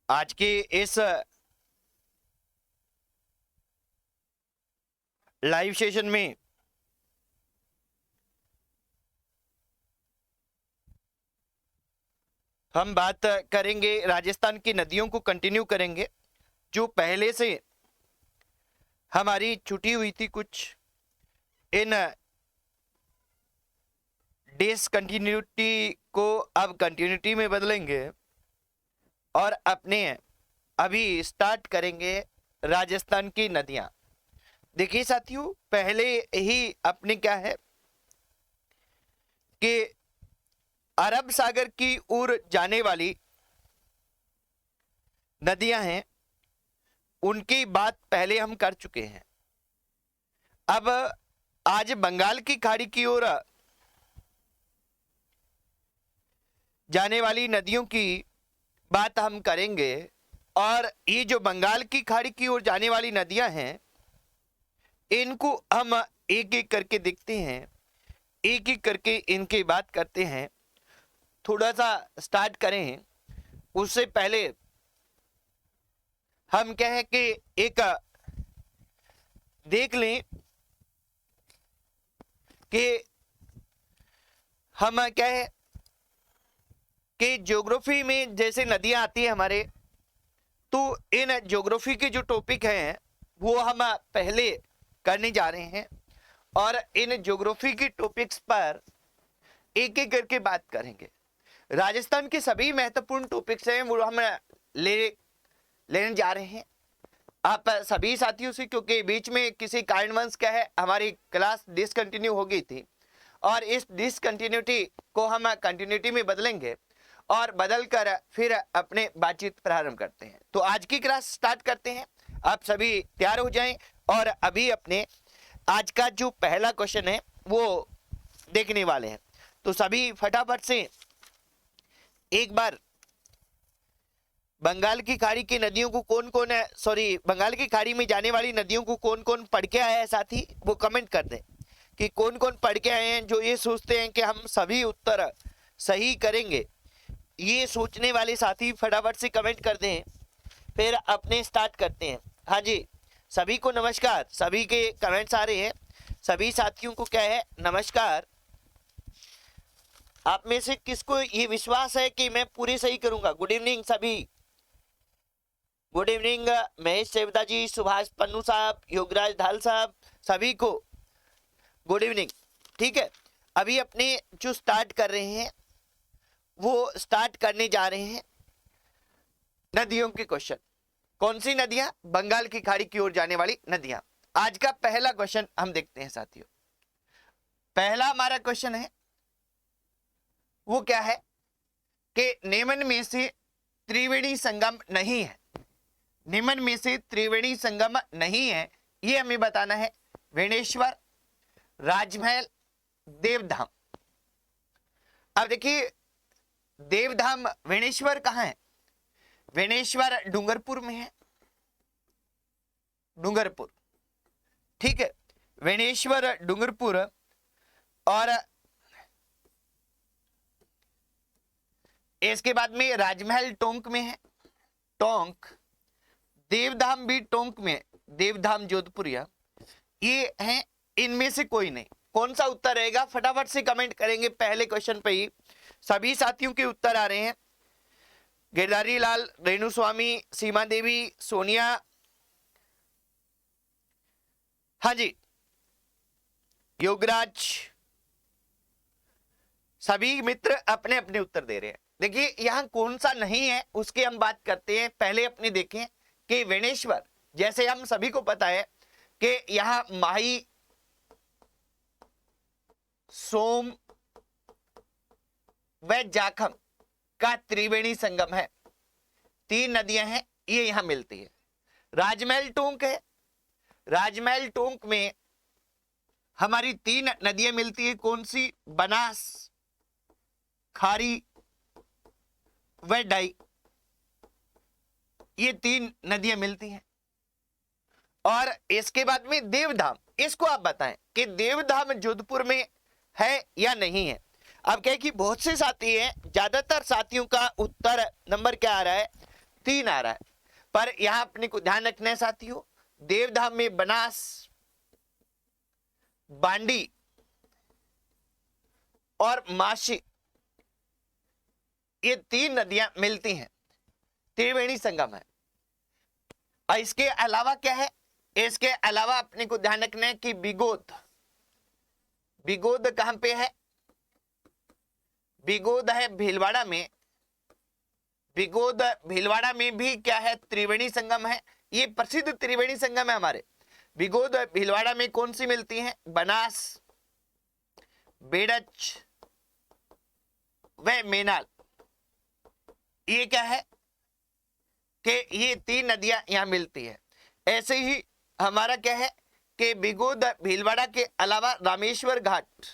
आज के इस लाइव सेशन में हम बात करेंगे, राजस्थान की नदियों को कंटिन्यू करेंगे जो पहले से हमारी छुटी हुई थी। कुछ इन डिसकंटिन्यूटी को अब कंटिन्यूटी में बदलेंगे और अपने अभी स्टार्ट करेंगे राजस्थान की नदियां। देखिए साथियों, पहले ही अपने क्या है कि अरब सागर की ओर जाने वाली नदियां हैं, उनकी बात पहले हम कर चुके हैं। अब आज बंगाल की खाड़ी की ओर जाने वाली नदियों की बात हम करेंगे और ये जो बंगाल की खाड़ी की ओर जाने वाली नदियां हैं, इनको हम एक एक करके देखते हैं, एक एक करके इनकी बात करते हैं। थोड़ा सा स्टार्ट करें उससे पहले हम क्या है कि एक देख लें कि हम क्या है कि ज्योग्राफी में जैसे नदियां आती है हमारे, तो इन ज्योग्राफी के जो टॉपिक हैं वो हम पहले करने जा रहे हैं और इन ज्योग्राफी की टॉपिक्स पर एक एक करके बात करेंगे। राजस्थान के सभी महत्वपूर्ण टॉपिक्स हैं वो हम लेने जा रहे हैं आप सभी साथियों से, क्योंकि बीच में किसी कारणवश क्या है हमारी क्लास डिसकंटिन्यू हो गई थी और इस डिसकंटिन्यूटी को हम कंटिन्यूटी में बदलेंगे और बदल कर फिर अपने बातचीत प्रारंभ करते हैं। तो आज की क्लास स्टार्ट करते हैं। आप सभी तैयार हो जाएं और अभी अपने आज का जो पहला क्वेश्चन है वो देखने वाले हैं। तो सभी फटाफट से एक बार बंगाल की खाड़ी की नदियों को कौन कौन है, बंगाल की खाड़ी में जाने वाली नदियों को कौन कौन पढ़ के आया है साथी, वो कमेंट कर दें कि कौन कौन पढ़ के आए हैं। जो ये सोचते हैं कि हम सभी उत्तर सही करेंगे, ये सोचने वाले साथी फटाफट से कमेंट कर दें, फिर अपने स्टार्ट करते हैं। हाँ जी, सभी को नमस्कार। सभी के कमेंट्स आ रहे हैं, सभी साथियों को क्या है नमस्कार। आप में से किसको ये विश्वास है कि मैं पूरी सही करूंगा? गुड इवनिंग सभी, गुड इवनिंग महेश सेवदा जी, सुभाष पन्नू साहब, योगराज ढाल साहब, सभी को गुड इवनिंग। ठीक है, अभी अपने जो स्टार्ट कर रहे हैं वो स्टार्ट करने जा रहे हैं नदियों के क्वेश्चन। कौन सी नदियां? बंगाल की खाड़ी की ओर जाने वाली नदियां। आज का पहला क्वेश्चन हम देखते हैं साथियों। पहला हमारा क्वेश्चन है वो क्या है कि निम्न में से त्रिवेणी संगम नहीं है। निम्न में से त्रिवेणी संगम नहीं है, ये हमें बताना है। वेणेश्वर, राजमहल, देवधाम। अब देखिए, देवधाम वेणेश्वर कहाँ है? वेणेश्वर डूंगरपुर में है, डूंगरपुर। ठीक है, वेणेश्वर डूंगरपुर। और इसके बाद में राजमहल टोंक में है, टोंक। देवधाम भी टोंक में, देवधाम जोधपुरिया। ये है, इनमें से कोई नहीं। कौन सा उत्तर रहेगा? फटाफट से कमेंट करेंगे। पहले क्वेश्चन पे ही सभी साथियों के उत्तर आ रहे हैं। गिरधारी लाल, रेणु स्वामी, सीमा देवी, सोनिया, हाँ जी, योगराज, सभी मित्र अपने अपने उत्तर दे रहे हैं। देखिए, यहां कौन सा नहीं है उसकी हम बात करते हैं। पहले अपने देखें कि वेणेश्वर, जैसे हम सभी को पता है कि यहां माही, सोम व जाखम का त्रिवेणी संगम है। तीन नदियां हैं, ये यहां मिलती है। राजमहल टोंक है, राजमहल टोंक में हमारी तीन नदियां मिलती है। कौन सी? बनास, खारी व डाई, ये तीन नदियां मिलती हैं। और इसके बाद में देवधाम, इसको आप बताएं कि देवधाम जोधपुर में है या नहीं है। अब क्या है कि बहुत से साथी हैं, ज्यादातर साथियों का उत्तर नंबर क्या आ रहा है? 3 आ रहा है, पर यहां अपने को ध्यान रखना है साथियों, देवधाम में बनास, बांडी और माशी, ये 3 नदियां मिलती हैं, त्रिवेणी संगम है। और इसके अलावा क्या है, इसके अलावा अपने को ध्यान रखना है कि बिगोद, बिगोद कहां पे है, बिगोद है भीलवाड़ा में, बिगोद भीलवाड़ा में भी क्या है, त्रिवेणी संगम है। ये प्रसिद्ध त्रिवेणी संगम है हमारे। बिगोद भीलवाड़ा में कौन सी मिलती हैं, बनास, बेड़च व मेनाल। ये क्या है कि ये 3 नदियां यहां मिलती है। ऐसे ही हमारा क्या है कि बिगोद भीलवाड़ा के अलावा रामेश्वर घाट,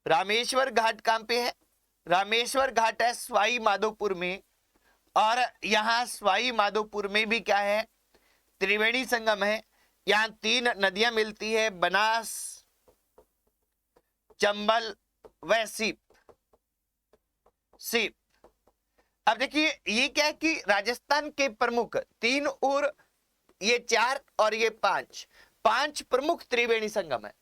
रामेश्वर घाट कहां पे है, रामेश्वर घाट है सवाई माधोपुर में, और यहां सवाई माधोपुर में भी क्या है, त्रिवेणी संगम है। यहां 3 नदियां मिलती है, बनास, चंबल व सीप। सीप अब देखिए ये क्या है कि राजस्थान के प्रमुख 3 और ये 4 और ये 5 प्रमुख त्रिवेणी संगम है।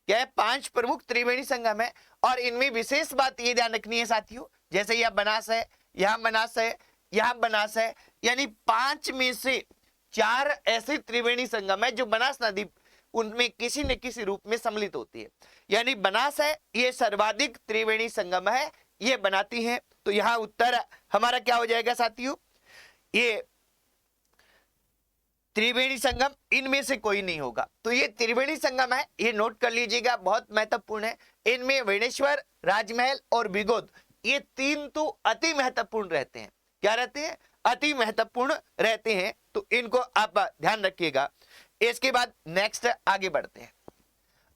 क्या है, 5 प्रमुख त्रिवेणी संगम है। और इनमें विशेष बात ये ध्यान रखनी है साथियों, जैसे यह बनास है, यहां बनास है, यहां बनास है, यानी 5 में से 4 ऐसे त्रिवेणी संगम है जो बनास नदी उनमें किसी न किसी रूप में सम्मिलित होती है। यानी बनास है ये सर्वाधिक त्रिवेणी संगम है, ये बनाती है। तो यहां उत्तर हमारा क्या हो जाएगा साथियों, ये त्रिवेणी संगम इनमें से कोई नहीं होगा। तो ये त्रिवेणी संगम है, ये नोट कर लीजिएगा, बहुत महत्वपूर्ण है। इनमें वेणेश्वर, राजमहल और बिगोद, ये 3 तो अति महत्वपूर्ण रहते हैं। क्या रहते हैं, अति महत्वपूर्ण रहते हैं। तो इनको आप ध्यान रखिएगा। इसके बाद नेक्स्ट आगे बढ़ते हैं।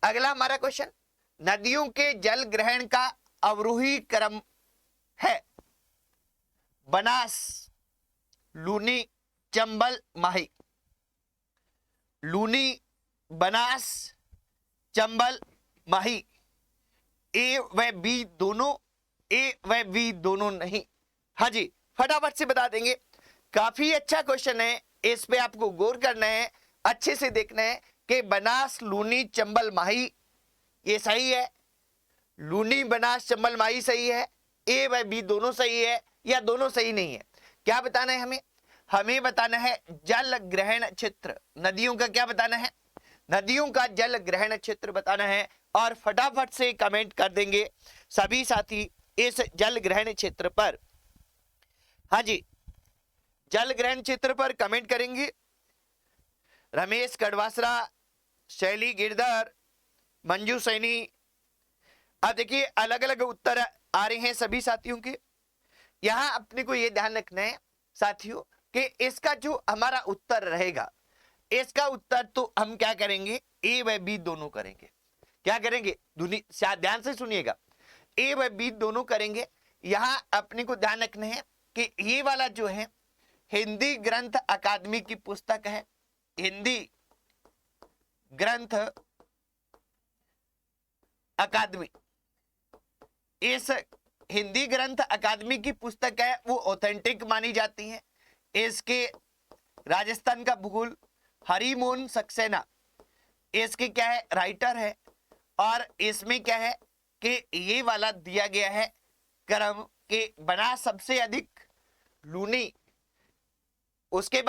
अगला हमारा क्वेश्चन, नदियों के जल ग्रहण का अवरोही क्रम है, बनास, लूनी, चंबल, माही। लूनी, बनास, चंबल, माही, ए व बी दोनों, ए व बी दोनों नहीं। हाँ जी, फटाफट से बता देंगे। काफी अच्छा क्वेश्चन है, इस पे आपको गौर करना है, अच्छे से देखना है कि बनास, लूनी, चंबल, माही ये सही है, लूनी, बनास, चंबल, माही सही है, ए व बी दोनों सही है, या दोनों सही नहीं है। क्या बताना है हमें, हमें बताना है जल ग्रहण क्षेत्र, नदियों का क्या बताना है, नदियों का जल ग्रहण क्षेत्र बताना है। और फटाफट से कमेंट कर देंगे सभी साथी इस जल ग्रहण क्षेत्र पर। हाँ जी, जल ग्रहण क्षेत्र पर कमेंट करेंगे। रमेश कड़वासरा, शैली गिरधर, मंजू सैनी। अब देखिए अलग अलग उत्तर आ रहे हैं सभी साथियों के। यहां अपने को यह ध्यान रखना है साथियों कि इसका जो हमारा उत्तर रहेगा, इसका उत्तर तो हम क्या करेंगे, ए व बी दोनों करेंगे। क्या करेंगे, ध्यान से सुनिएगा, ए व बी दोनों करेंगे। यहां अपने को ध्यान रखना है कि ये वाला जो है हिंदी ग्रंथ अकादमी की पुस्तक है, हिंदी ग्रंथ अकादमी, इस हिंदी ग्रंथ अकादमी की पुस्तक है वो ऑथेंटिक मानी जाती है। इसके राजस्थान का भूगोल हरिमोहन सक्सेना इसके क्या है, राइटर है। और इसमें क्या है कि ये वाला दिया गया है क्रम के बना सबसे अधिक, लूनी उसके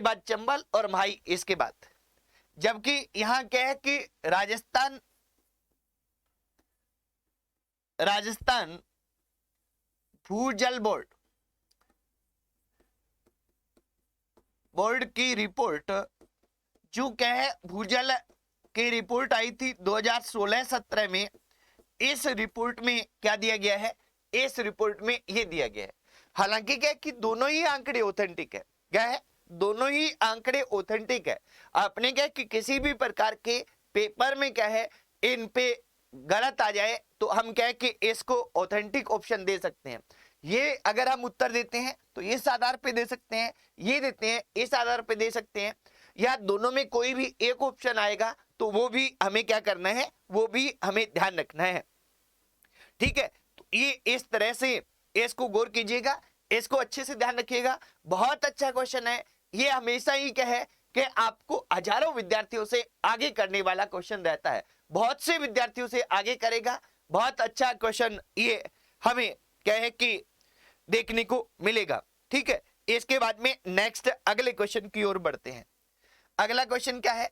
बाद चंबल और माही इसके बाद। जबकि यहां क्या है कि राजस्थान भूजल बोर्ड की रिपोर्ट जो क्या है, भूजल की रिपोर्ट आई थी 2016-17 में। इस रिपोर्ट में क्या दिया गया है, इस रिपोर्ट में ये दिया गया है। हालांकि क्या है कि दोनों ही आंकड़े ऑथेंटिक है। क्या है, दोनों ही आंकड़े ऑथेंटिक है। आपने क्या कि किसी भी प्रकार के पेपर में क्या है इन पे गलत आ जाए तो हम क्या है कि इसको ऑथेंटिक ऑप्शन दे सकते हैं। ये अगर हम उत्तर देते हैं तो इस आधार पे दे सकते हैं, ये देते हैं इस आधार पे दे सकते हैं, या दोनों में कोई भी एक ऑप्शन आएगा तो वो भी हमें क्या करना है, वो भी हमें ध्यान रखना है। ठीक है, तो ये इस तरह से इसको गौर कीजिएगा। इसको अच्छे से ध्यान रखिएगा, बहुत अच्छा क्वेश्चन है ये। हमेशा ही क्या है कि आपको हजारों विद्यार्थियों से आगे करने वाला क्वेश्चन रहता है, बहुत से विद्यार्थियों से आगे करेगा। बहुत अच्छा क्वेश्चन ये हमें क्या है कि देखने को मिलेगा। ठीक है, इसके बाद में नेक्स्ट अगले क्वेश्चन की ओर बढ़ते हैं। अगला क्वेश्चन क्या है,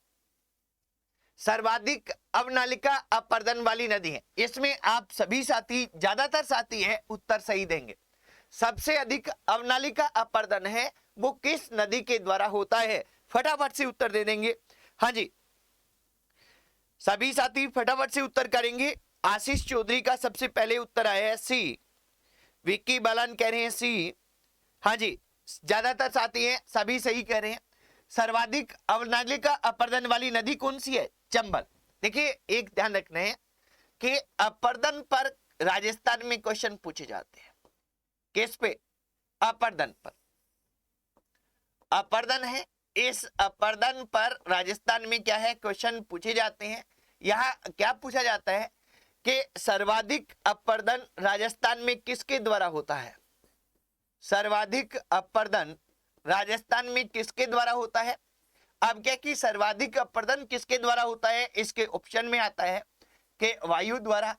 सर्वाधिक अवनालिका अपरदन वाली नदी है। इसमें आप सभी साथी, ज्यादातर साथी है, उत्तर सही देंगे। सबसे अधिक अवनालिका अपरदन है वो किस नदी के द्वारा होता है? फटाफट से उत्तर दे देंगे। हाँ जी, सभी साथी फटाफट से उत्तर करेंगे। आशीष चौधरी का सबसे पहले उत्तर आया है सी। विक्की बालन कह रहे हैं सी। हाँ जी, ज्यादातर साथी हैं, सभी सही कह रहे हैं। सर्वाधिक अवनालिका अपरदन वाली नदी कौन सी है? चंबल। देखिए एक ध्यान रखना है कि अपरदन पर राजस्थान में क्वेश्चन पूछे जाते हैं। किस पे? अपरदन पर। अपर्दन है, इस अपर्दन पर राजस्थान में क्या है क्वेश्चन पूछे जाते हैं। यहाँ क्या पूछा जाता है कि सर्वाधिक अपर्दन राजस्थान में किसके द्वारा होता है? सर्वाधिक अपर्दन राजस्थान में किसके द्वारा होता है? अब क्या कि सर्वाधिक अपर्दन किसके द्वारा होता है, इसके ऑप्शन में आता है कि वायु द्वारा,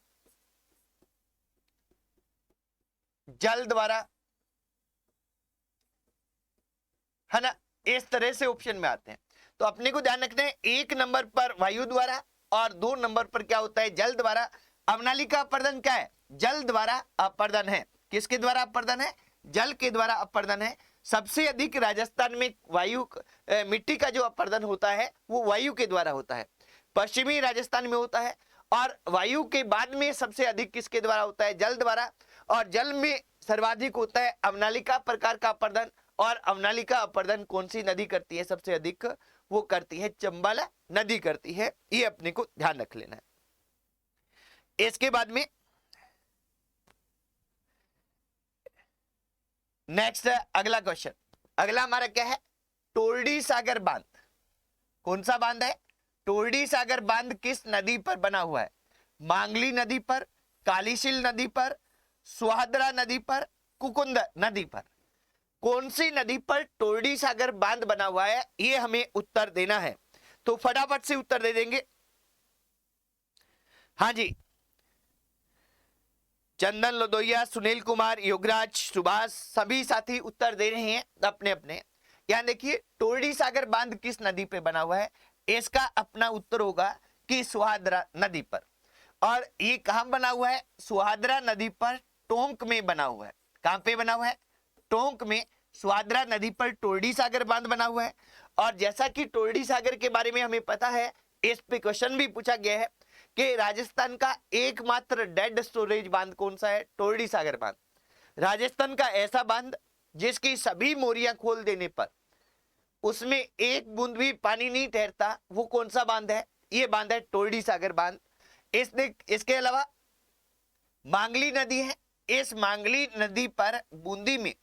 जल द्वारा, है ना, इस तरह से ऑप्शन में आते हैं। तो अपने को ध्यान रखना है, एक नंबर पर वायु द्वारा और 2 नंबर पर क्या होता है? जल द्वारा। अवनालिका अपर्दन क्या है? जल द्वारा अपर्दन है। किसके द्वारा अपर्दन है? जल के द्वारा अपर्दन है। सबसे अधिक राजस्थान में वायु मिट्टी का जो अपर्दन होता है वो वायु के द्वारा होता है, पश्चिमी राजस्थान में होता है। और वायु के बाद में सबसे अधिक किसके द्वारा होता है? जल द्वारा। और जल में सर्वाधिक होता है अवनालिका प्रकार का अपर्दन। और अवनालिका अपर्दन कौन सी नदी करती है सबसे अधिक? वो करती है चंबल नदी करती है। ये अपने को ध्यान रख लेना है। इसके बाद में नेक्स्ट अगला क्वेश्चन, अगला हमारा क्या है? टोरडी सागर बांध। कौन सा बांध है? टोरडी सागर बांध किस नदी पर बना हुआ है? मांगली नदी पर, कालीशील नदी पर, सुहाद्रा नदी पर, कुकुंद नदी पर। कौन सी नदी पर टोरडी सागर बांध बना हुआ है, ये हमें उत्तर देना है। तो फटाफट से उत्तर दे देंगे। हाँ जी, चंदन लोदोया, सुनील कुमार, योगराज, सुभाष, सभी साथी उत्तर दे रहे हैं अपने अपने। यहां देखिए टोरडी सागर बांध किस नदी पे बना हुआ है, इसका अपना उत्तर होगा कि सुहाद्रा नदी पर। और ये कहां बना हुआ है? सुहाद्रा नदी पर, टोंक में बना हुआ है। कहां पे बना हुआ है? टोंक में सुहाद्रा नदी पर टोरडी सागर बांध बना हुआ है। और जैसा कि टोरडी सागर के बारे में हमें पता है, इस पे क्वेश्चन भी पूछा गया है कि राजस्थान का एकमात्र डेड स्टोरेज बांध कौन सा है? टोरडी सागर बांध। राजस्थान का ऐसा बांध जिसकी सभी मोरियां खोल देने पर उसमें एक बूंद भी पानी नहीं ठहरता, वो कौन सा बांध है? ये बांध है टोरडी सागर बांध। इसके अलावा मांगली नदी है, इस मांगली नदी पर बूंदी में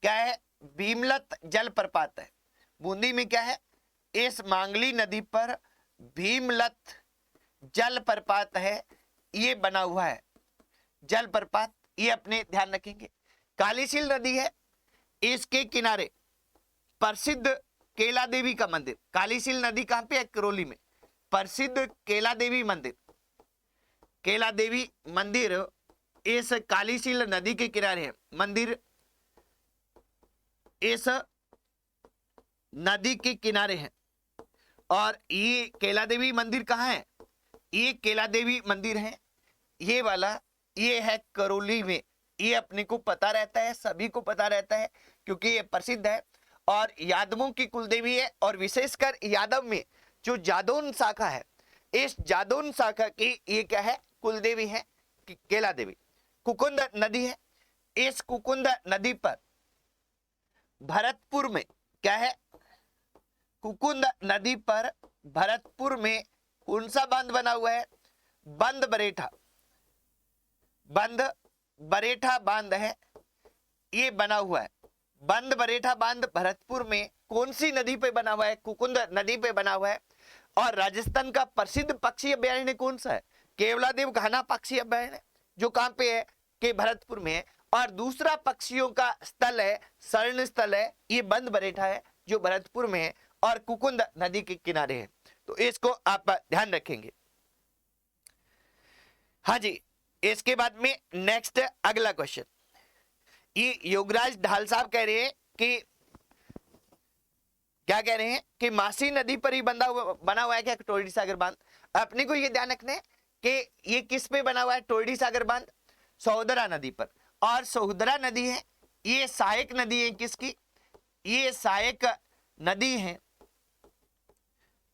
क्या है? भीमलत जलप्रपात है। बूंदी में क्या है? इस मांगली नदी पर भीमलत जलप्रपात है, ये बना हुआ है जलप्रपात, ये अपने ध्यान रखेंगे। कालीशील नदी है, इसके किनारे प्रसिद्ध केला देवी का मंदिर। कालीशील नदी कहां पे है? करौली में। प्रसिद्ध केला देवी मंदिर, केला देवी मंदिर इस कालीशील नदी के किनारे है। मंदिर इस नदी के किनारे है। और ये केला देवी मंदिर कहाँ है? ये केला देवी मंदिर है, ये वाला, ये है करौली में। ये अपने को पता रहता है, सभी को पता रहता है क्योंकि ये प्रसिद्ध है और यादवों की कुलदेवी है। और विशेषकर यादव में जो जादौन शाखा है, इस जादौन शाखा की ये क्या है? कुलदेवी है केला देवी। कुकुंद नदी है, इस कुकुंद नदी पर भरतपुर में क्या है? कुकुंद नदी पर भरतपुर में कौन सा बांध बना हुआ है? बंद बरेठा, बंद बरेठा बांध है, ये बना हुआ है। बंद बरेठा बांध भरतपुर में कौन सी नदी पे बना हुआ है? कुकुंद नदी पे बना हुआ है। और राजस्थान का प्रसिद्ध पक्षी अभयारण्य कौन सा है? केवलादेव घाना पक्षी अभयारण्य, जो कहां पे है? कि भरतपुर में है। और दूसरा पक्षियों का स्थल है, शरण स्थल है, ये बंद बरेठा है जो भरतपुर में है और कुकुंद नदी के किनारे है। तो इसको आप ध्यान रखेंगे। हाँ जी, इसके बाद में नेक्स्ट अगला क्वेश्चन, ये योगराज ढाल साहब कह रहे हैं कि क्या कह रहे हैं कि मासी नदी पर ही बना हुआ है क्या टोरडी सागर बांध। अपने को ये ध्यान रखना है कि ये किस पे बना हुआ है टोरडी सागर बांध, सहोदरा नदी पर। और सहोदरा नदी है, ये सहायक नदी है किसकी, ये सहायक नदी है,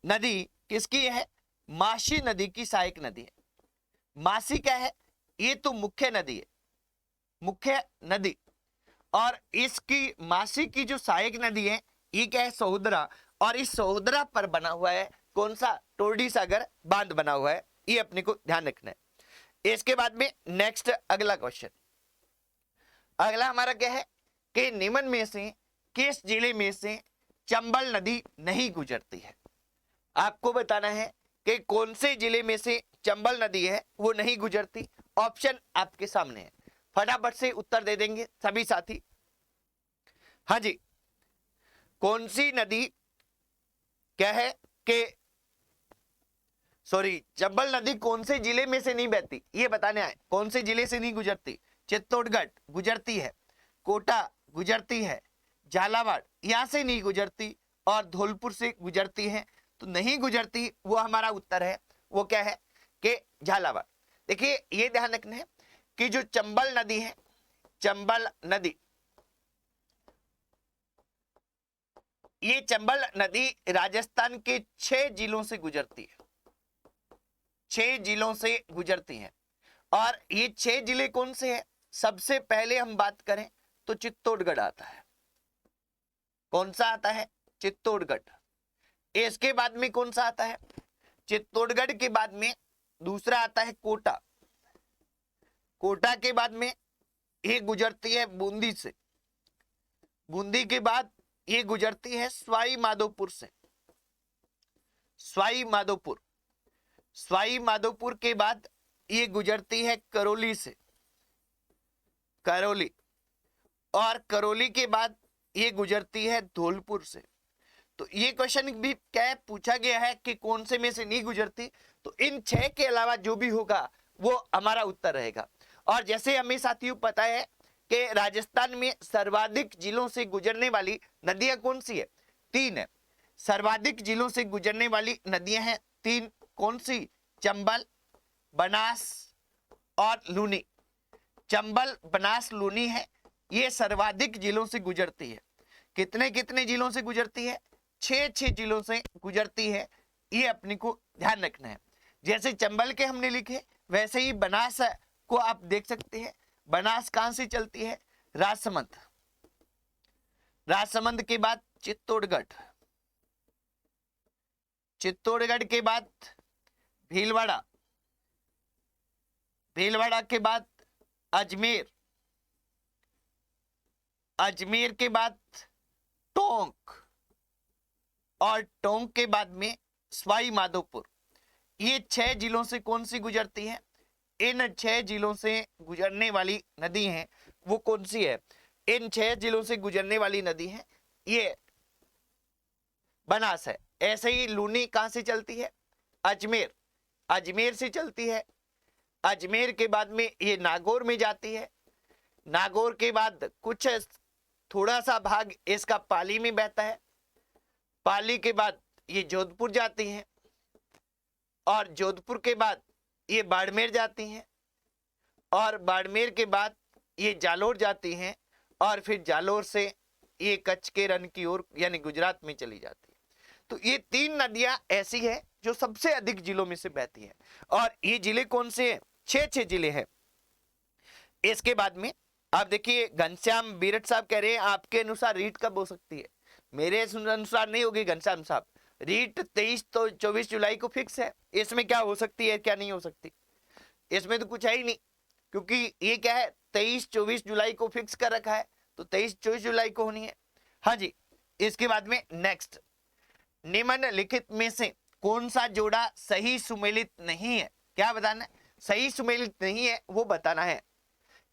नदी किसकी है, मासी नदी की सहायक नदी है। मासी क्या है, ये तो मुख्य नदी है, मुख्य नदी, और इसकी मासी की जो सहायक नदी है ये क्या है, सहोदरा, और इस सहोदरा पर बना हुआ है कौन सा, टोरडी सागर बांध बना हुआ है, ये अपने को ध्यान रखना है। इसके बाद में नेक्स्ट अगला क्वेश्चन, अगला हमारा क्या है कि निम्न में से किस जिले में से चंबल नदी नहीं गुजरती है। आपको बताना है कि कौन से जिले में से चंबल नदी है वो नहीं गुजरती। ऑप्शन आपके सामने है, फटाफट से उत्तर दे देंगे सभी साथी। हाँ जी, कौन सी नदी क्या है कि सॉरी, चंबल नदी कौन से जिले में से नहीं बहती ये बताने आए। कौन से जिले से नहीं गुजरती, चित्तौड़गढ़ गुजरती है, कोटा गुजरती है, झालावाड़ यहां से नहीं गुजरती, और धौलपुर से गुजरती है। तो नहीं गुजरती वो हमारा उत्तर है, वो क्या है कि झालावाड़। देखिए ये ध्यान रखना है कि जो चंबल नदी है, चंबल नदी, ये चंबल नदी राजस्थान के 6 जिलों से गुजरती है, 6 जिलों से गुजरती है। और ये 6 जिले कौन से हैं, सबसे पहले हम बात करें तो चित्तौड़गढ़ आता है। कौन सा आता है, चित्तौड़गढ़। इसके बाद में कौन सा आता है, चित्तौड़गढ़ के बाद में दूसरा आता है कोटा, कोटा के बाद में ये गुजरती है बूंदी से, बूंदी के बाद ये गुजरती है सवाई माधोपुर से, सवाई माधोपुर, सवाई माधोपुर के बाद ये गुजरती है करौली से, करौली, और करौली के बाद ये गुजरती है धौलपुर से। तो ये क्वेश्चन भी क्या पूछा गया है कि कौन से में से नहीं गुजरती, तो इन 6 के अलावा जो भी होगा वो हमारा उत्तर रहेगा। और जैसे हमें साथियों पता है कि राजस्थान में सर्वाधिक जिलों से गुजरने वाली नदियां कौन सी है, 3 है। सर्वाधिक जिलों से गुजरने वाली नदियां हैं 3, कौन सी, चंबल, बनास और लूनी। चंबल, बनास, लूनी है, ये सर्वाधिक जिलों से गुजरती है। कितने कितने जिलों से गुजरती है, 6 जिलों से गुजरती है, ये अपने को ध्यान रखना है। जैसे चंबल के हमने लिखे वैसे ही बनास को आप देख सकते हैं। बनास कहां से चलती है, राजसमंद, राजसमंद के बाद चित्तौड़गढ़, चित्तौड़गढ़ के बाद भीलवाड़ा, भीलवाड़ा के बाद अजमेर, अजमेर के बाद टोंक, और टोंक के बाद में सवाई माधोपुर। ये 6 जिलों से कौन सी गुजरती है, इन 6 जिलों से गुजरने वाली नदी है वो कौन सी है, इन 6 जिलों से गुजरने वाली नदी है ये बनास है। ऐसे ही लूनी कहां से चलती है, अजमेर, अजमेर से चलती है। अजमेर के बाद में ये नागौर में जाती है, नागौर के बाद कुछ थोड़ा सा भाग इसका पाली में बहता है, पाली के बाद ये जोधपुर जाती है, और जोधपुर के बाद ये बाड़मेर जाती हैं, और बाड़मेर के बाद ये जालोर जाती हैं, और फिर जालोर से ये कच्छ के रण की ओर यानी गुजरात में चली जाती है। तो ये 3 नदियां ऐसी है जो सबसे अधिक जिलों में से बहती है। और ये जिले कौन से हैं, 6 जिले हैं। इसके बाद में आप देखिए घनश्याम बीरट साहब कह रहे हैं आपके अनुसार रीट कब हो सकती है, मेरे अनुसार नहीं होगी घनश्याम साहब। रीट 23 तो 24 जुलाई को फिक्स है, इसमें क्या हो सकती है क्या नहीं हो सकती, इसमें तो कुछ है ही नहीं, क्योंकि ये क्या है 23-24 जुलाई को फिक्स कर रखा है, तो 23-24 जुलाई को होनी है। हाँ जी, इसके बाद में नेक्स्ट, निम्नलिखित में से कौन सा जोड़ा सही सुमेलित नहीं है, क्या बताना है, सही सुमेलित नहीं है वो बताना है।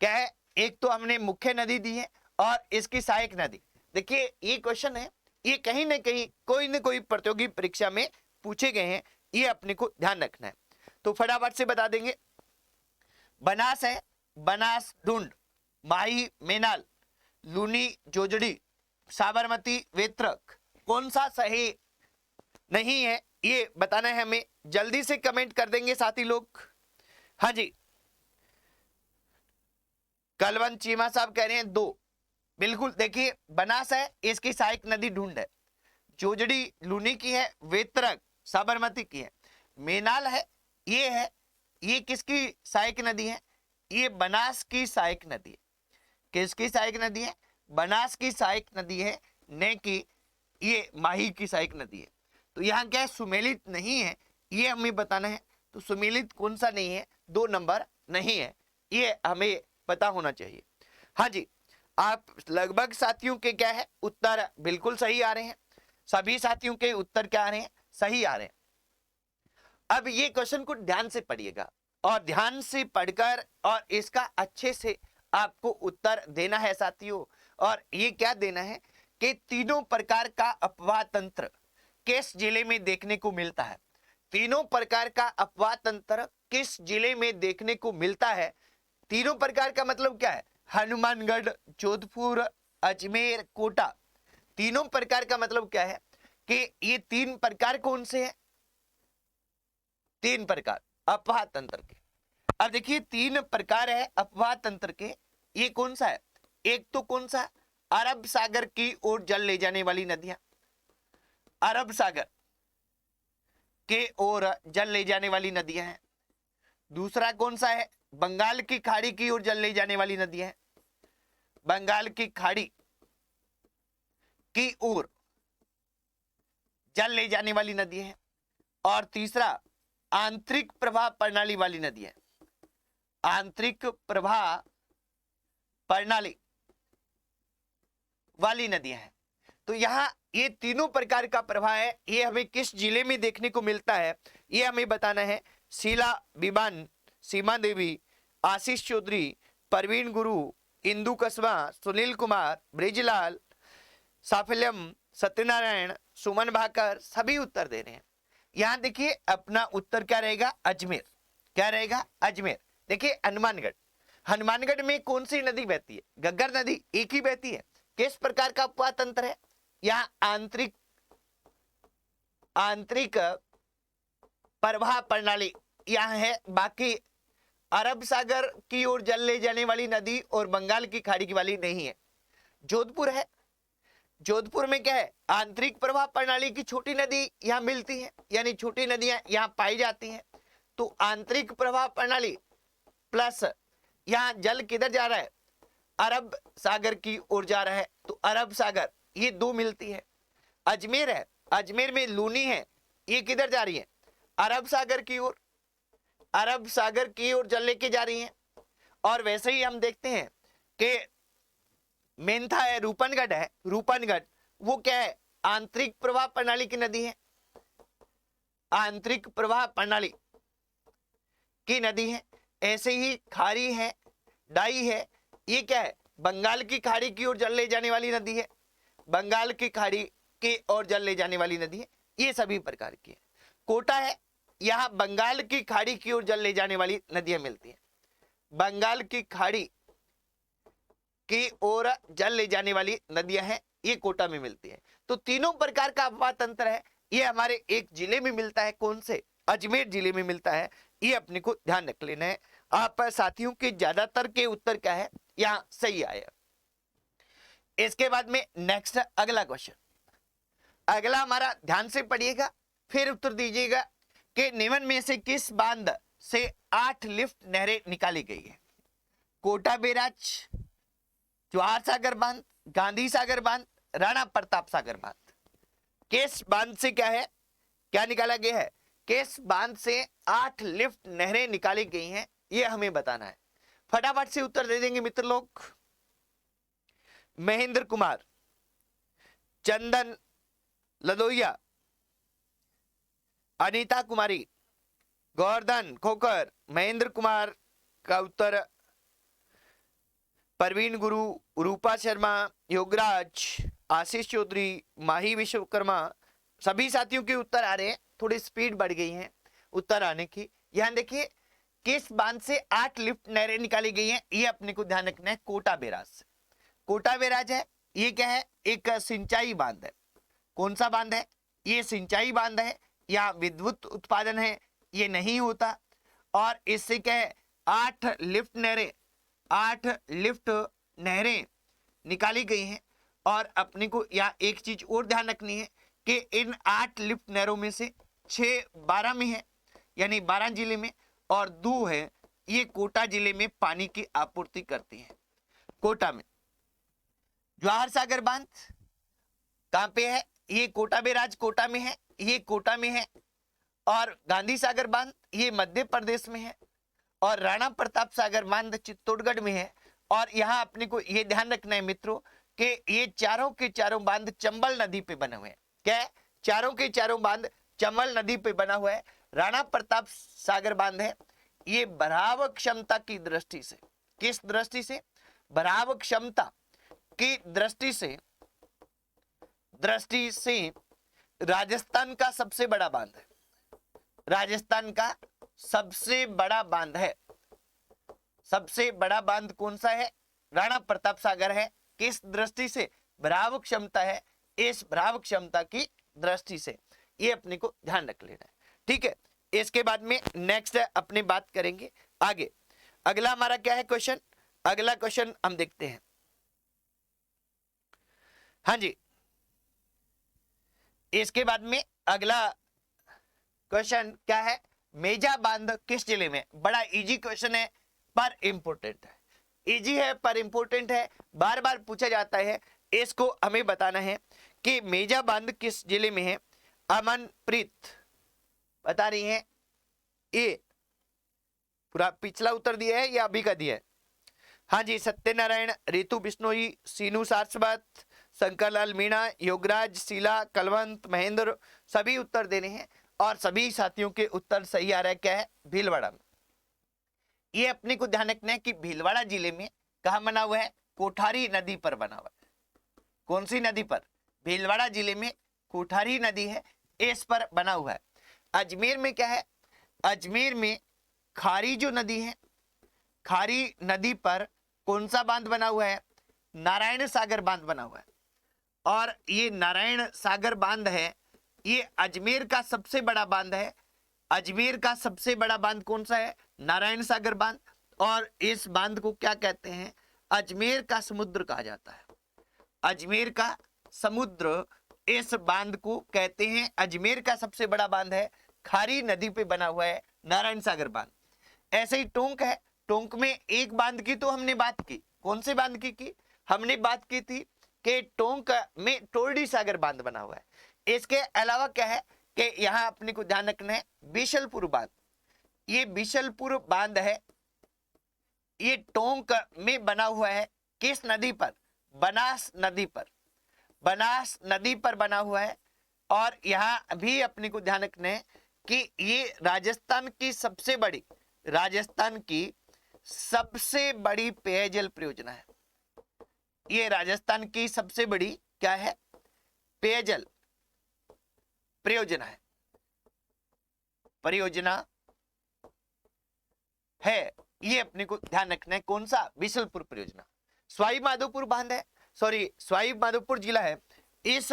क्या है, एक तो हमने मुख्य नदी दी है और इसकी सहायक नदी। देखिए ये क्वेश्चन है, ये कहीं ना कहीं कोई न कोई प्रतियोगी परीक्षा में पूछे गए हैं, ये अपने को ध्यान रखना है। तो फटाफट से बता देंगे। बनास है, बनास ढूंढ, माही मेनाल, लूनी जोजड़ी, साबरमती वेत्रक, कौन सा सही नहीं है ये बताना है हमें। जल्दी से कमेंट कर देंगे साथी लोग। हाँ जी, कलवंत चीमा साहब कह रहे हैं 2। बिल्कुल, देखिए बनास है, इसकी सहायक नदी ढूंढ है, जोजड़ी लूनी की है, वेत्रक साबरमती की है, मेनाल है, ये किसकी सहायक नदी है? ये बनास की सहायक नदी है। किसकी सहायक नदी है? बनास की सहायक नदी है, न कि ये माही की सहायक नदी है। तो यहाँ क्या है, सुमेलित नहीं है, ये हमें बताना है। तो सुमेलित कौन सा नहीं है? 2 नंबर नहीं है, ये हमें पता होना चाहिए। हाँ जी, आप लगभग साथियों के क्या है उत्तर बिल्कुल सही आ रहे हैं। सभी साथियों के उत्तर क्या आ रहे हैं? सही आ रहे हैं। अब ये क्वेश्चन को ध्यान से पढ़िएगा और ध्यान से पढ़कर और इसका अच्छे से आपको उत्तर देना है साथियों। और ये क्या देना है कि तीनों प्रकार का अपवाह तंत्र किस जिले में देखने को मिलता है? तीनों प्रकार का अपवाह तंत्र किस जिले में देखने को मिलता है? तीनों प्रकार का मतलब क्या है? हनुमानगढ़, जोधपुर, अजमेर, कोटा। तीनों प्रकार का मतलब क्या है कि ये 3 प्रकार कौन से हैं? 3 प्रकार अपवाह तंत्र के। अब देखिए 3 प्रकार है अपवाह तंत्र के, ये कौन सा है? एक तो कौन सा? अरब सागर की ओर जल ले जाने वाली नदियां, अरब सागर के ओर जल ले जाने वाली नदियां हैं। दूसरा कौन सा है? बंगाल की खाड़ी की ओर जल ले जाने वाली नदियां हैं, बंगाल की खाड़ी की ओर जल ले जाने वाली नदियां हैं। और तीसरा आंतरिक प्रवाह प्रणाली वाली नदियां, आंतरिक प्रवाह प्रणाली वाली नदियां हैं। तो यहाँ ये तीनों प्रकार का प्रवाह है, ये हमें किस जिले में देखने को मिलता है ये हमें बताना है। शीला बिबान, सीमा देवी, आशीष चौधरी, परवीन गुरु, इंदु कस्बा, सुनील कुमार, ब्रिजलाल, साफल्यम, सत्यनारायण, सुमन भाकर सभी उत्तर दे रहे हैं। यहां देखिए अपना उत्तर क्या रहेगा? अजमेर। क्या रहेगा? अजमेर। देखिए हनुमानगढ़, हनुमानगढ़ में कौन सी नदी बहती है? घग्गर नदी एक ही बहती है। किस प्रकार का अपवाह तंत्र है? यहाँ आंतरिक प्रवाह प्रणाली यहाँ है। बाकी अरब सागर की ओर जल ले जाने वाली नदी और बंगाल की खाड़ी की वाली नहीं है। जोधपुर है, जोधपुर में क्या है? आंतरिक प्रवाह प्रणाली की छोटी नदी यहाँ मिलती है, यानी छोटी नदियां यहाँ पाई जाती हैं। तो आंतरिक प्रवाह प्रणाली प्लस यहाँ जल किधर जा रहा है? अरब सागर की ओर जा रहा है, तो अरब सागर ये 2 मिलती है। अजमेर है, अजमेर में लूनी है, ये किधर जा रही है? अरब सागर की ओर, अरब सागर की ओर जल लेके जा रही है। और वैसे ही हम देखते हैं कि मेंथा है, रूपनगढ़ है, रूपनगढ़ वो क्या है? आंतरिक प्रवाह प्रणाली की नदी है, आंतरिक प्रवाह प्रणाली की नदी है। ऐसे ही खारी है, डाई है, ये क्या है? बंगाल की खाड़ी की ओर जल ले जाने वाली नदी है, बंगाल की खाड़ी की ओर जल ले जाने वाली नदी है। ये सभी प्रकार की है। कोटा है, यहाँ बंगाल की खाड़ी की ओर जल ले जाने वाली नदियां मिलती हैं, बंगाल की खाड़ी की ओर जल ले जाने वाली नदियां हैं, ये कोटा में मिलती है। तो तीनों प्रकार का अपवाह तंत्र है, ये हमारे एक जिले में मिलता है। कौन से? अजमेर जिले में मिलता है। ये अपने को ध्यान रख लेना है। आप साथियों के ज्यादातर के उत्तर क्या है? यहाँ सही आया। इसके बाद में नेक्स्ट अगला क्वेश्चन, अगला हमारा ध्यान से पढ़िएगा फिर उत्तर दीजिएगा कि निम्न में से किस बांध से 8 लिफ्ट नहरें निकाली गई है? कोटा बैराज, जवाहर सागर बांध, गांधी सागर बांध, राणा प्रताप सागर बांध। किस बांध से क्या है, क्या निकाला गया है? किस बांध से 8 लिफ्ट नहरें निकाली गई हैं, ये हमें बताना है। फटाफट से उत्तर दे देंगे मित्र लोग। महेंद्र कुमार, चंदन लदोइया, अनीता कुमारी, गोवर्धन खोकर। महेंद्र कुमार का उत्तर परवीन गुरु, रूपा शर्मा, योगराज, आशीष चौधरी, माही विश्वकर्मा, सभी साथियों के उत्तर आ रहे हैं। थोड़ी स्पीड बढ़ गई है उत्तर आने की। यहाँ देखिए किस बांध से 8 लिफ्ट नहरें निकाली गई हैं, ये अपने को ध्यान रखना है। कोटा बैराज से। कोटा बैराज है, ये क्या है, एक सिंचाई बांध है। कौन सा बांध है, ये सिंचाई बांध है या विद्युत उत्पादन है, ये नहीं होता। और इससे क्या है, 8 लिफ्ट नहरें, 8 लिफ्ट नहरें निकाली गई हैं। और अपने को यहाँ एक चीज और ध्यान रखनी है कि इन 8 लिफ्ट नहरों में से 6 12 में है, यानी 12 जिले में, और 2 है ये कोटा जिले में पानी की आपूर्ति करती है। कोटा में जवाहर सागर बांध कहां पे है, ये कोटा बैराज कोटा में है, ये कोटा में है। और गांधी सागर बांध ये मध्य प्रदेश में है। और राणा प्रताप सागर बांध चित्तौड़गढ़ में है। और यहां अपने को ये ध्यान रखना है मित्रों कि ये चारों के चारों बांध चंबल नदी पे बने हुए हैं। क्या है, चारों के चारों बांध चंबल नदी पे बना हुआ है। राणा प्रताप सागर बांध है, ये भराव क्षमता की दृष्टि से, किस दृष्टि से, भराव क्षमता की दृष्टि से राजस्थान का सबसे बड़ा बांध है। राजस्थान का सबसे बड़ा बांध है। सबसे बड़ा बांध कौन सा है, राणा प्रताप सागर है। किस दृष्टि से, भराव क्षमता है, इस भराव क्षमता की दृष्टि से, ये अपने को ध्यान रख लेना है। ठीक है, इसके बाद में नेक्स्ट अपनी बात करेंगे आगे। अगला हमारा क्या है क्वेश्चन, अगला क्वेश्चन हम देखते हैं। हाँ जी, इसके बाद में अगला क्वेश्चन क्या है, मेजा बांध किस जिले में। बड़ा इजी क्वेश्चन है पर इंपोर्टेंट है। इजी है पर इंपोर्टेंट है, बार बार पूछा जाता है। इसको हमें बताना है कि मेजा बांध किस जिले में है। अमनप्रीत बता रही है, ये पूरा पिछला उत्तर दिया है या अभी का दिया है। हाँ जी, सत्यनारायण, रितु बिश्नोई, सीनू सारस्वत, शंकरलाल मीणा, योगराज, शीला, कलवंत, महेंद्र, सभी उत्तर देने हैं। और सभी साथियों के उत्तर सही आ रहा है। क्या है, भीलवाड़ा में। ये अपने को ध्यान रखना है कि भीलवाड़ा जिले में कहा बना हुआ है, कोठारी नदी पर बना हुआ है। कौन सी नदी पर, भीलवाड़ा जिले में कोठारी नदी है, इस पर बना हुआ है। अजमेर में क्या है, अजमेर में खारी जो नदी है, खारी नदी पर कौन सा बांध बना हुआ है, नारायण सागर बांध बना हुआ है। और ये नारायण सागर बांध है, ये अजमेर का सबसे बड़ा बांध है। अजमेर का सबसे बड़ा बांध कौन सा है, नारायण सागर बांध। और इस बांध को क्या कहते हैं, अजमेर का समुद्र कहा जाता है। अजमेर का समुद्र इस बांध को कहते हैं। अजमेर का सबसे बड़ा बांध है, खारी नदी पे बना हुआ है, नारायण सागर बांध। ऐसे ही टोंक है, टोंक में एक बांध की तो हमने बात की, कौन से बांध की हमने बात की थी कि टोंक में टोरडी सागर बांध बना हुआ है। इसके अलावा क्या है कि यहां अपने को ध्यान रखना है, बिशलपुर बांध, ये बिशलपुर बांध है, ये टोंक में बना हुआ है। किस नदी पर, बनास नदी पर, बनास नदी पर बना हुआ है। और यहां भी अपने को ध्यान रखना है कि ये राजस्थान की सबसे बड़ी, राजस्थान की सबसे बड़ी पेयजल परियोजना है। ये राजस्थान की सबसे बड़ी क्या है, पेयजल परियोजना है, परियोजना है। ये अपने को ध्यान रखना है, कौन सा, बिशलपुर परियोजना। सवाई माधोपुर बांध है, सॉरी सवाई माधोपुर जिला है, इस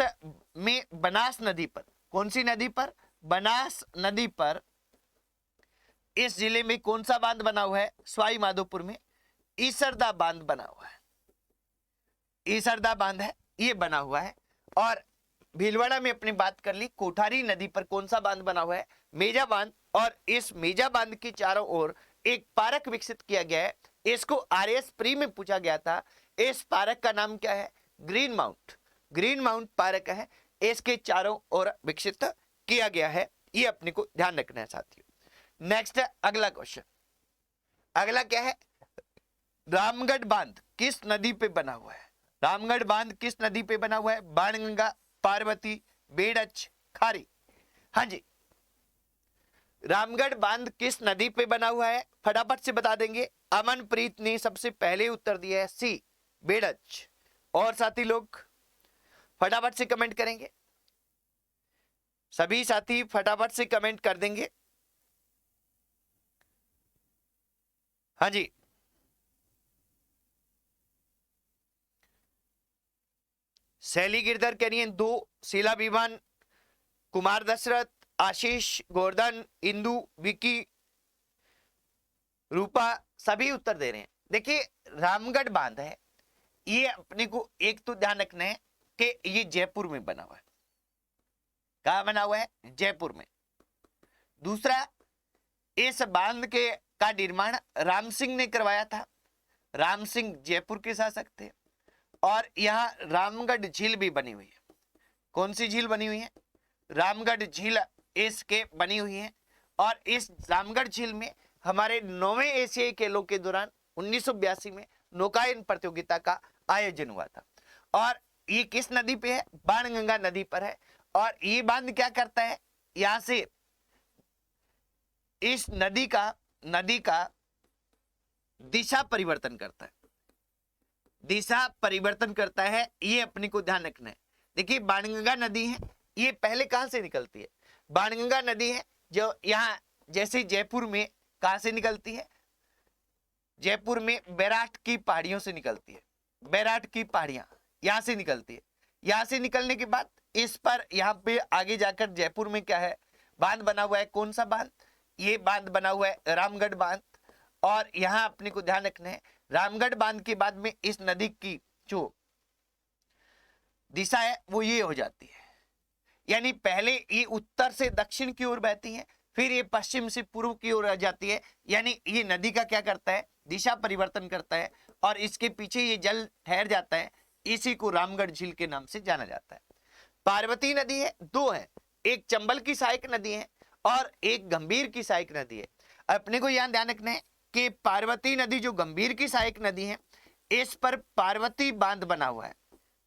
में बनास नदी पर, कौन सी नदी पर, बनास नदी पर, इस जिले में कौन सा बांध बना हुआ है, सवाई माधोपुर में ईसरदा बांध बना हुआ है। ईसरदा बांध है, ये बना हुआ है। और भीलवाड़ा में अपनी बात कर ली, कोठारी नदी पर कौन सा बांध बना हुआ है, मेजा बांध। और इस मेजा बांध की चारों ओर एक पार्क विकसित किया गया है। इसको आरएस प्री में पूछा गया था। इस पार्क का नाम क्या है, green mount, green mount park है। इसके चारों ओर विकसित किया गया है, ये अपने को ध्यान रखना है साथियों। नेक्स्ट अगला क्वेश्चन, अगला क्या है, रामगढ़ बांध किस नदी पे बना हुआ है। रामगढ़ बांध किस नदी पे बना हुआ है, बाणगंगा, पार्वती, बेड़च, खारी। हाँ जी, रामगढ़ बांध किस नदी पे बना हुआ है, फटाफट से बता देंगे। अमनप्रीत ने सबसे पहले उत्तर दिया है सी, बेड़च। और साथी लोग फटाफट से कमेंट करेंगे, सभी साथी फटाफट से कमेंट कर देंगे। हाँ जी, शैली गिरधर कह रही है 2, शीला विमान, कुमार दशरथ, आशीष, गोवर्धन, इंदु, विकी, रूपा, सभी उत्तर दे रहे हैं। देखिए रामगढ़ बांध है, ये अपने को एक तो ध्यान रखना है कि ये जयपुर में बना हुआ है। कहां बना हुआ है? जयपुर में। दूसरा, इस बांध के का निर्माण राम सिंह ने करवाया था। राम सिंह जयपुर के शासक थे। और यहाँ रामगढ़ झील भी बनी हुई है। कौन सी झील बनी हुई है? रामगढ़ झील इसके बनी हुई है। और इस रामगढ़ झील में हमारे 9वें एशियाई खेलों के दौरान 1982 में नौकायन प्रतियोगिता का आयोजन हुआ था। और ये किस नदी पे है? बाणगंगा नदी पर है। और ये बांध क्या करता है? यहां से इस नदी का दिशा परिवर्तन करता है। दिशा परिवर्तन करता है, ये अपने को ध्यान रखना है। देखिए बाणगंगा नदी है, ये पहले कहां से निकलती है? बाणगंगा नदी है जो यहाँ जैसे जयपुर में कहां से निकलती है? जयपुर में बैराट की पहाड़ियों से निकलती है। बैराट की पहाड़ियां यहां से निकलती है। यहां से निकलने के बाद इस पर यहाँ पे आगे जाकर जयपुर में क्या है? बांध बना हुआ है। कौन सा बांध? ये बांध बना हुआ है रामगढ़ बांध। और यहां अपने को ध्यान रखना है, रामगढ़ बांध के बाद में इस नदी की जो दिशा है वो ये हो जाती है। यानी पहले ये उत्तर से दक्षिण की ओर बहती है, फिर ये पश्चिम से पूर्व की ओर आ जाती है। यानी ये नदी का क्या करता है? दिशा परिवर्तन करता है। और इसके पीछे ये जल ठहर जाता है। इसी को रामगढ़ झील के नाम से जाना जाता है। पार्वती नदी है, 2 है। एक चंबल की सहायक नदी है और एक गंभीर की सहायक नदी है। अपने को यहां ध्यान रखना है कि पार्वती नदी जो गंभीर की सहायक नदी है, इस पर पार्वती बांध बना हुआ है।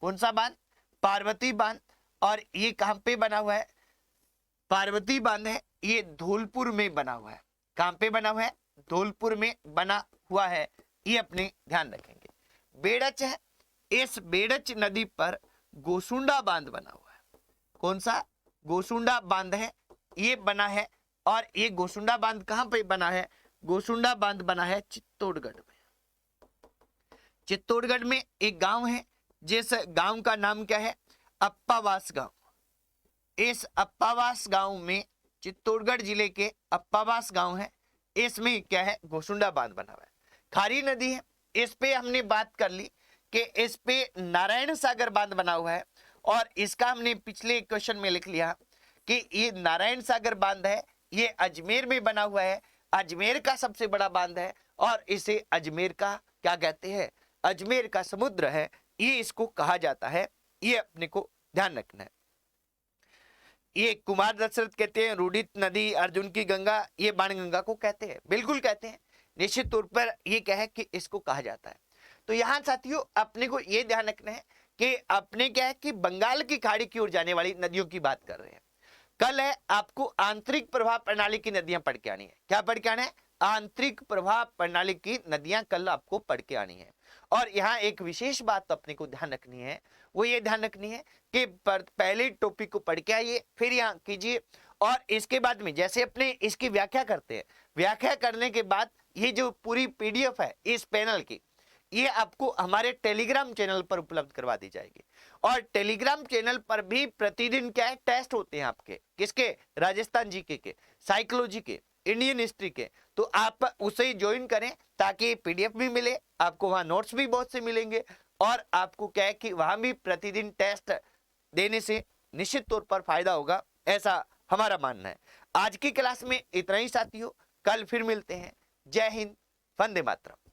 कौन सा बांध? पार्वती बांध। और ये कहां पे बना हुआ है? पार्वती बांध है, ये धौलपुर में बना हुआ है। कहां पे बना हुआ है? धौलपुर में बना हुआ है। ये अपने ध्यान रखेंगे। बेड़च है, इस बेड़च नदी पर गोसुंडा बांध बना हुआ है। कौन सा? गोसुंडा बांध है, ये बना है। और ये गोसुंडा बांध कहां पे बना है? गोसुंडा बांध बना है चित्तौड़गढ़ में। चित्तौड़गढ़ में एक गांव है, जिस गांव का नाम क्या है? अप्पावास गांव। इस अप्पावास गांव में, चित्तौड़गढ़ जिले के अप्पावास गांव है, इसमें क्या है? गोसुंडा बांध बना हुआ है। खारी नदी है, इस पे हमने बात कर ली कि इस पे नारायण सागर बांध बना हुआ है। और इसका हमने पिछले क्वेश्चन में लिख लिया कि ये नारायण सागर बांध है, ये अजमेर में बना हुआ है। अजमेर का सबसे बड़ा बांध है और इसे अजमेर का क्या कहते हैं? अजमेर का समुद्र है, ये इसको कहा जाता है। ये अपने को ध्यान रखना है। ये कुमार दशरथ कहते हैं रूढ़ित नदी, अर्जुन की गंगा, ये बाणगंगा को कहते हैं। बिल्कुल कहते हैं, निश्चित तौर पर ये क्या है कि इसको कहा जाता है। तो यहाँ साथियों अपने को ये ध्यान रखना है कि अपने क्या है कि बंगाल की खाड़ी की ओर जाने वाली नदियों की बात कर रहे हैं। कल है आपको आंतरिक प्रवाह प्रणाली की नदियां पढ़ के आनी है। क्या पढ़ के आना है? आंतरिक प्रवाह प्रणाली की नदियां कल आपको पढ़ के आनी है। और यहाँ एक विशेष बात अपने को ध्यान रखनी है, वो ये ध्यान रखनी है कि पहले टॉपिक को पढ़ के आइए, फिर यहाँ कीजिए। और इसके बाद में जैसे अपने इसकी व्याख्या करते हैं, व्याख्या करने के बाद ये जो पूरी PDF है इस पैनल की, ये आपको हमारे टेलीग्राम चैनल पर उपलब्ध करवा दी जाएगी। और टेलीग्राम चैनल पर भी प्रतिदिन क्या है? टेस्ट होते हैं आपके। किसके? राजस्थान जीके के, साइकोलॉजी के, इंडियन हिस्ट्री के। तो आप उसे ज्वाइन करें ताकि PDF भी मिले, आपको वहां नोट्स भी बहुत से मिलेंगे। और आपको क्या है कि वहां भी प्रतिदिन टेस्ट देने से निश्चित तौर पर फायदा होगा, ऐसा हमारा मानना है। आज की क्लास में इतना ही साथियों, कल फिर मिलते हैं। जय हिंद, वंदे मातरम।